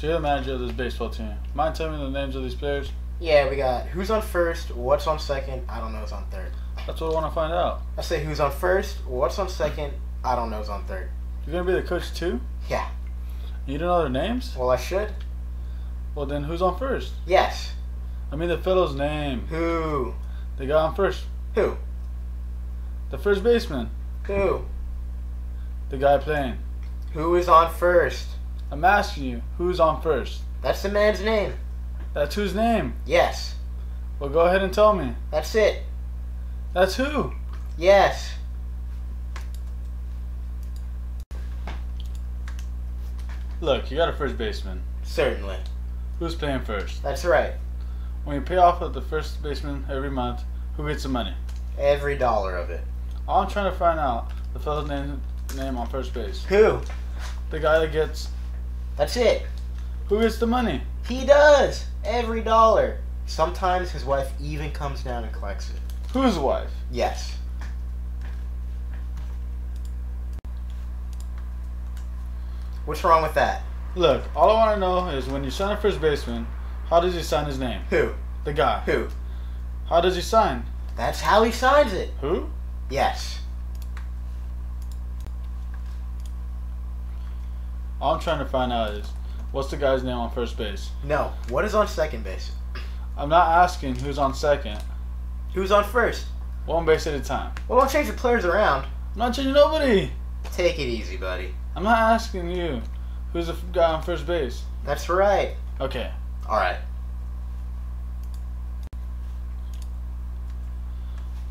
you're the manager of this baseball team. Mind telling me the names of these players? Yeah, we got who's on first, what's on second, I don't know who's on third. That's what I want to find out. I say who's on first, what's on second, I don't know who's on third. You're going to be the coach too? Yeah. You don't know their names? Well, I should. Well, then who's on first? Yes. I mean the fellow's name. Who? The guy on first. Who? The first baseman. Who? The guy playing. Who is on first? I'm asking you, who's on first? That's the man's name. That's whose name? Yes. Well, go ahead and tell me. That's it. That's who? Yes. Look, you got a first baseman. Certainly. Who's playing first? That's right. When you pay off of the first baseman every month, who gets the money? Every dollar of it. All I'm trying to find out the fellow's name on first base. Who? The guy that gets. That's it. Who gets the money? He does. Every dollar. Sometimes his wife even comes down and collects it. Whose wife? Yes. What's wrong with that? Look, all I want to know is when you sign a first baseman, how does he sign his name? Who? The guy. Who? How does he sign? That's how he signs it. Who? Yes. All I'm trying to find out is what's the guy's name on first base? No. What is on second base? I'm not asking who's on second. Who's on first? One base at a time. Well, don't change the players around. I'm not changing nobody. Take it easy, buddy. I'm not asking you who's the guy on first base. That's right. Okay. Alright.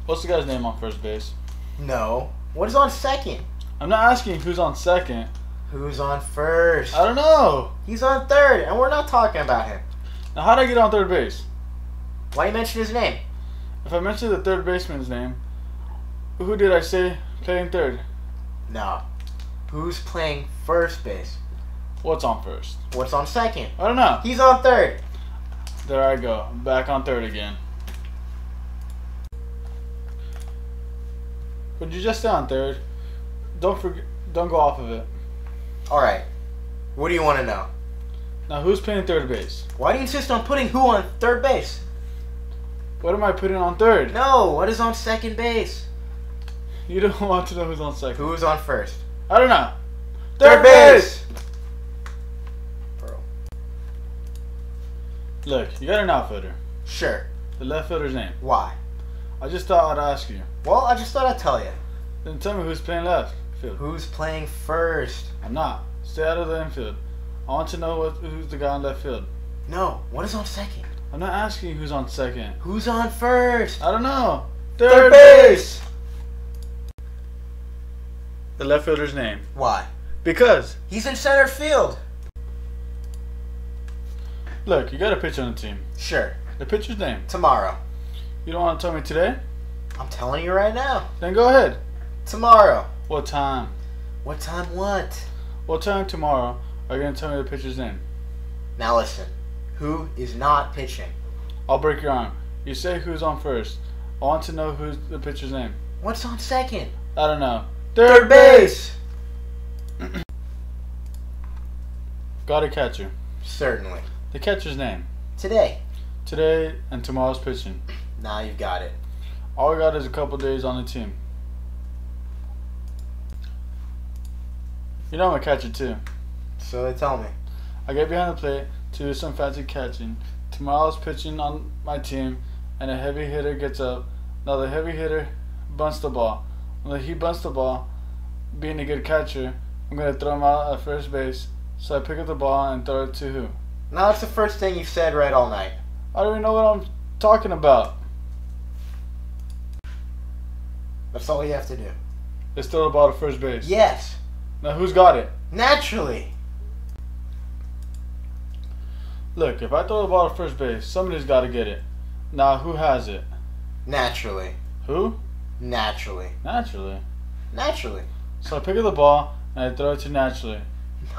What's the guy's name on first base? No. What is on second? I'm not asking who's on second. Who's on first? I don't know. He's on third, and we're not talking about him. Now, how did I get on third base? Why you mention his name? If I mentioned the third baseman's name, who did I say playing third? No. Who's playing first base? What's on first? What's on second? I don't know. He's on third. There I go. I'm back on third again. Would you just stay on third? Don't go off of it. Alright. What do you want to know? Now, who's playing third base? Why do you insist on putting who on third base? What am I putting on third? No, what is on second base? You don't want to know who's on second. Who's on first? I don't know. Third base! Bro. Look, you got an outfielder. Sure. The left fielder's name. Why? I just thought I'd ask you. Well, I just thought I'd tell you. Then tell me who's playing left field. Who's playing first? I'm not. Stay out of the infield. I want to know who's the guy on left field. No, what is on second? I'm not asking you who's on second. Who's on first? I don't know. Third base! The left fielder's name. Why? Because. He's in center field. Look, you got a pitcher on the team. Sure. The pitcher's name. Tomorrow. You don't want to tell me today? I'm telling you right now. Then go ahead. Tomorrow. What time? What time what? What time tomorrow are you going to tell me the pitcher's name? Now listen. Who is not pitching? I'll break your arm. You say who's on first. I want to know who's the pitcher's name. What's on second? I don't know. Third base! Got a catcher. Certainly. The catcher's name. Today. Today and tomorrow's pitching. Now you've got it. All we got is a couple days on the team. You know I'm a catcher too. So they tell me. I get behind the plate to do some fancy catching. Tomorrow's pitching on my team and a heavy hitter gets up. Now the heavy hitter bunts the ball. When he bunts the ball, being a good catcher, I'm going to throw him out at first base. So I pick up the ball and throw it to who? Now that's the first thing you've said right all night. I don't even know what I'm talking about. That's all you have to do. It's throw the ball to first base. Yes. Now who's got it? Naturally. Look, if I throw the ball to first base, somebody's got to get it. Now who has it? Naturally. Who? Naturally. Naturally. Naturally. So I pick up the ball and I throw it to Naturally.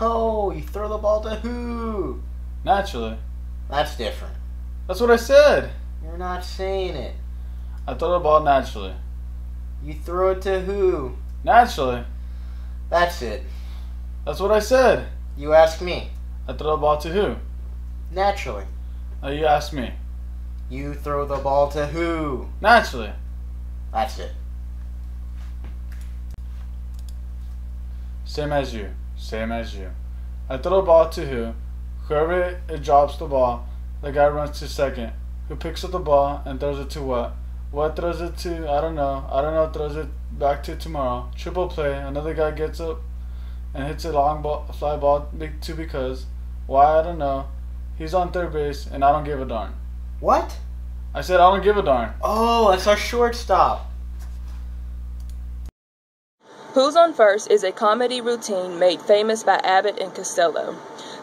No, you throw the ball to who? Naturally. That's different. That's what I said. You're not saying it. I throw the ball naturally. You throw it to who? Naturally. That's it. That's what I said. You ask me. I throw the ball to who? Naturally. Now you ask me. You throw the ball to who? Naturally. That's it. Same as you. Same as you. I throw the ball to who? Whoever it drops the ball, the guy runs to second. Who picks up the ball and throws it to what? What throws it to? I don't know. I don't know. Throws it back to tomorrow. Triple play. Another guy gets up and hits a long ball, fly ball to because. Why? I don't know. He's on third base and I don't give a darn. What? I said I don't give a darn. Oh, that's our shortstop. Who's on First is a comedy routine made famous by Abbott and Costello.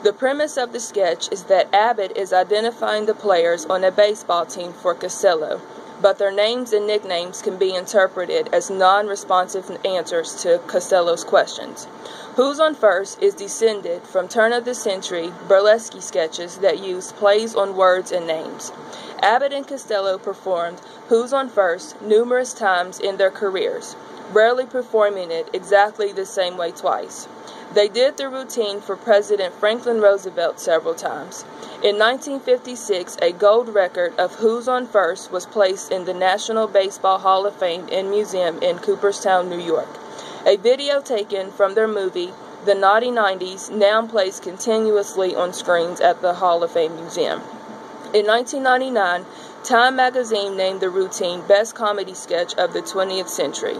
The premise of the sketch is that Abbott is identifying the players on a baseball team for Costello, but their names and nicknames can be interpreted as non-responsive answers to Costello's questions. Who's on First is descended from turn-of-the-century burlesque sketches that use plays on words and names. Abbott and Costello performed Who's on First numerous times in their careers, rarely performing it exactly the same way twice. They did the routine for President Franklin Roosevelt several times. In 1956, a gold record of Who's on First was placed in the National Baseball Hall of Fame and Museum in Cooperstown, New York. A video taken from their movie, The Naughty 90s, now plays continuously on screens at the Hall of Fame Museum. In 1999, Time magazine named the routine Best Comedy Sketch of the 20th Century.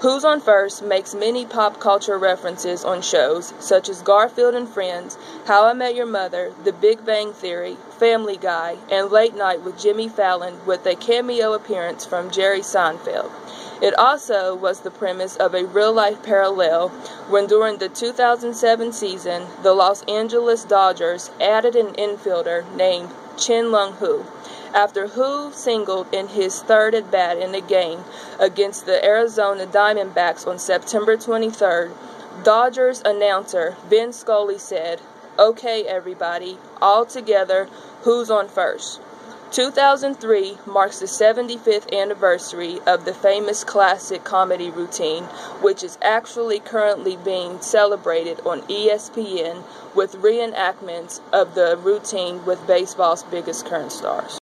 Who's on First makes many pop culture references on shows such as Garfield and Friends, How I Met Your Mother, The Big Bang Theory, Family Guy, and Late Night with Jimmy Fallon, with a cameo appearance from Jerry Seinfeld. It also was the premise of a real-life parallel when during the 2007 season, the Los Angeles Dodgers added an infielder named Chen Lung Hu. After Hu singled in his third at-bat in the game against the Arizona Diamondbacks on September 23rd, Dodgers announcer Vin Scully said, "Okay, everybody, all together, who's on first?" 2003 marks the 75th anniversary of the famous classic comedy routine, which is actually currently being celebrated on ESPN with reenactments of the routine with baseball's biggest current stars.